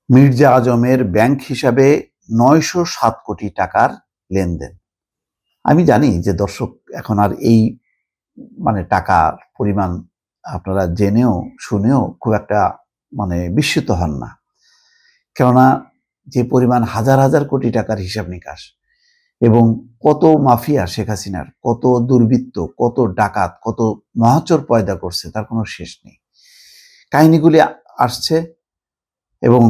মির্জা আজমের bank হিসাবে ৯০৭ কোটি টাকার লেনদেন। আমি জানি যে দর্শক এখন আর এই টাকার পরিমাণ আপনারা জেনেও শুনেও খুব একটা বিস্মিত হন না। কেননা যে পরিমাণ হাজার হাজার কোটি টাকার হিসাব নিকাশ এবং কত মাফিয়া শেখ হাসিনার, কত দুর্বৃত্ত, কত ডাকাত, কত মহাচর পয়দা করছে তার কোনো শেষ নেই। কাহিনীগুলি আসছে এবং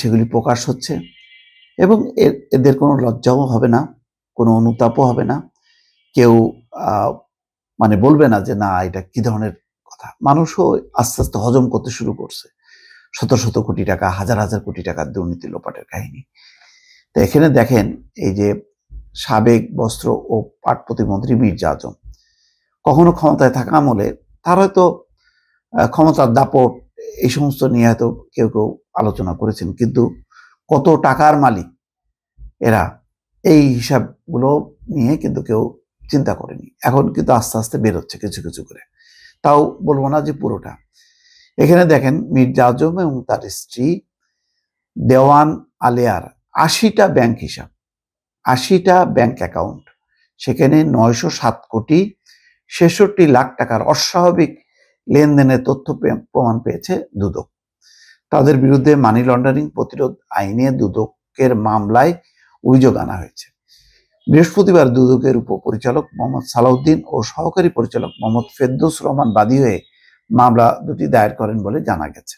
সেগুলি প্রকাশ হচ্ছে এবং এদের কোনো লজ্জাও হবে না, কোনো অনুতাপও হবে না। কেউ বলবে না যে না এটা কি ধরনের কথা। মানুষও আস্তে আস্তে হজম করতে শুরু করছে শত শত কোটি টাকা, হাজার হাজার কোটি টাকার দুর্নীতি লোপাটের কাহিনী। তো এখানে দেখেন, এই যে সাবেক বস্ত্র ও পাট প্রতিমন্ত্রী মির্জা আজম কখনো ক্ষমতায় থাকা আমলে তার হয়তো ক্ষমতার দাপট এই সমস্ত নিয়ে হয়তো কেউ কেউ আলোচনা করেছেন, কিন্তু কত টাকার মালিক এরা এই হিসাবগুলো নিয়ে কিন্তু কেউ চিন্তা করেনি। এখন কিন্তু আস্তে আস্তে বেরোচ্ছে কিছু কিছু করে, তাও বলবো না যে পুরোটা। এখানে দেখেন মির্জা আজম এবং তার স্ত্রী দেওয়ান আলেয়ার ৮০টা ব্যাংক হিসাব, ৮০টা ব্যাংক অ্যাকাউন্ট, সেখানে ৯০৭ কোটি ৬৬ লাখ টাকার অস্বাভাবিক লেনদেনের তথ্য প্রমাণ পেয়েছে দুদক। তাদের বিরুদ্ধে মানি লন্ডারিং প্রতিরোধ আইনে দুদকের মামলায় অভিযোগ আনা হয়েছে। বৃহস্পতিবার দুদকের উপপরিচালক মোহাম্মদ সালাউদ্দিন ও সহকারী পরিচালক মোহাম্মদ ফেরদৌস রহমান বাদী হয়ে মামলা দুটি দায়ের করেন বলে জানা গেছে।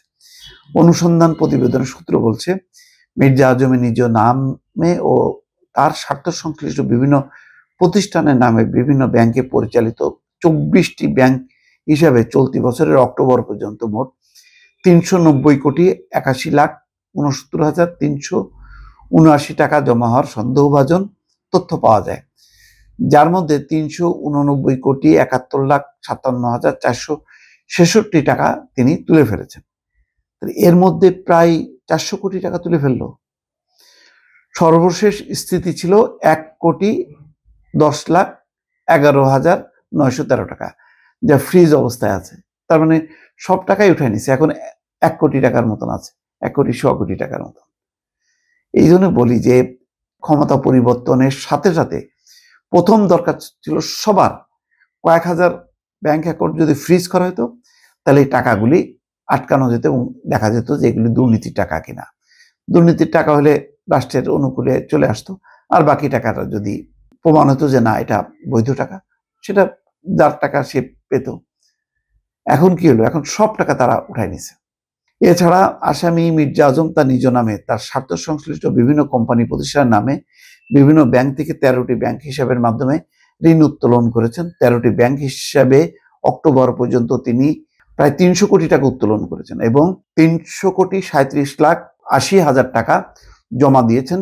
অনুসন্ধান প্রতিবেদনের সূত্র বলছে, মির্জা আজমের নিজ নামে ও তার স্বার্থ সংশ্লিষ্ট বিভিন্ন প্রতিষ্ঠানের নামে বিভিন্ন ব্যাংকে পরিচালিত ২৪টি ব্যাংক হিসাবে চলতি বছরের অক্টোবর পর্যন্ত মোট ৩৯০ কোটি ৮১ লাখ ৬৯ হাজার ৩৭৯ টাকা জমা হওয়ার সন্দেহভাজন তথ্য পাওয়া যায়, যার মধ্যে ৩৮৯ কোটি ৭১ লাখ ৫৭ হাজার ৪৬৬ টাকা তিনি তুলে ফেলেছেন। এর মধ্যে প্রায় ৪০০ কোটি টাকা তুলে ফেলল। সর্বশেষ স্থিতি ছিল ১,১০,১১,৯১৩ টাকা, যা ফ্রিজ অবস্থায় আছে। তার মানে সব টাকাই উঠে নিছে, এখন ১ কোটি টাকার মতন আছে, ১,১০,০০,০০,০০,০০,০০,০০,০০,০০,০০,০০,০০,০০,০০,০০,০০,০০,০০,০০,০০,০০,০০,০০,০০,০০,০০,০০,০০,০০,০০,০০,০০,০০,০০,০০,০০,০০,০০,০০,০০,০০,০০,০০,০০,০০,০০,০০,০০,০০,০০,০০,০০,০০,০০,০০,০০,০০,০০,০০,০০,০০,০০,০০,০০,০০,০০,০০,০০,০০,০০,০০,০০,০০,০০,০০,০০,০০,০০,০০,০০,০০,০০,০০,০০,০০,০০,০০,০০,০০,০০,প্রথম দরকার ছিল সবার কয়েক হাজার ব্যাংক অ্যাকাউন্ট যদি ফ্রিজ করা হতো তাহলে এই টাকাগুলি আটকানো যেত এবং দেখা যেত যে এগুলি দুর্নীতির টাকা কিনা। দুর্নীতির টাকা হলে রাষ্ট্রের অনুকূলে চলে আসতো, আর বাকি টাকাটা যদি প্রমাণ হতো যে না এটা বৈধ টাকা, সেটা যার টাকা সে পেত। এখন কি হলো? এখন সব টাকা তারা উঠায় নিছে। এছাড়া আসামি মির্জা আজম তার নিজ নামে, তার স্বার্থ সংশ্লিষ্ট বিভিন্ন কোম্পানি প্রতিষ্ঠানের নামে বিভিন্ন ব্যাংক থেকে ১৩টি ব্যাংক হিসাবের মাধ্যমে ঋণ উত্তোলন করেছেন। ১৩টি ব্যাংক হিসাবে অক্টোবর পর্যন্ত তিনি প্রায় ৩০০ কোটি টাকা উত্তোলন করেছেন এবং ৩০০,৩৭,৮০,০০০ টাকা জমা দিয়েছেন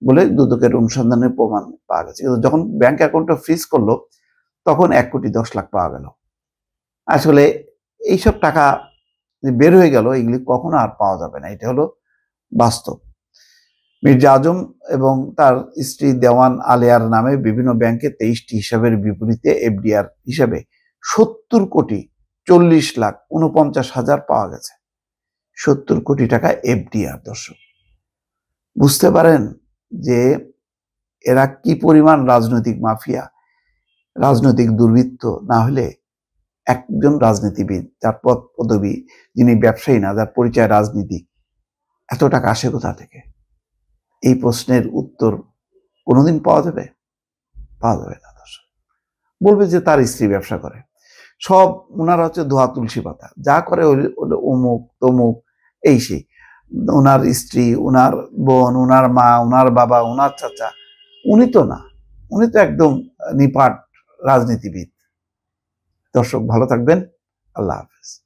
বলে দুদকের অনুসন্ধানের প্রমাণ পাওয়া গেছে। কিন্তু যখন ব্যাংক অ্যাকাউন্টটা ফ্রিজ করলো তখন ১,১০,০০,০০,০০০ পাওয়া গেল। আসলে এইসব টাকা বের হয়ে গেল, এগুলি কখনো আর পাওয়া যাবে না, এটা হলো বাস্তব। মির্জা আজম এবং তার স্ত্রী দেওয়ান আলেয়ার নামে বিভিন্ন ব্যাংকে ২৩টি হিসাবের বিপরীতে এফডিআর হিসাবে ৭০ কোটি ৪০ লাখ ৪৯ হাজার পাওয়া গেছে। ৭০ কোটি টাকা এফডিআর। দর্শক বুঝতে পারেন যে এরা কি পরিমাণ রাজনৈতিক মাফিয়া, রাজনৈতিক দুর্বৃত্ত। না হলে একজন রাজনীতিবিদ, যার পদ পদবী, যিনি ব্যবসায়ী না, যার পরিচয় রাজনীতি, এত টাকা আসে কোথা থেকে? এই প্রশ্নের উত্তর কোনোদিন পাওয়া যাবে? পাওয়া যাবে না। দর্শক বলবে যে তার স্ত্রী ব্যবসা করে, সব ওনারা হচ্ছে ধোয়া তুলসী পাতা, যা করে হলো অমুক তমুক এই সেই। ওনার স্ত্রী, ওনার বোন, ওনার মা, ওনার বাবা, ওনার চাচা, উনি তো না, উনি তো একদম নিপাট রাজনীতিবিদ। দর্শক ভালো থাকবেন, আল্লাহ হাফেজ।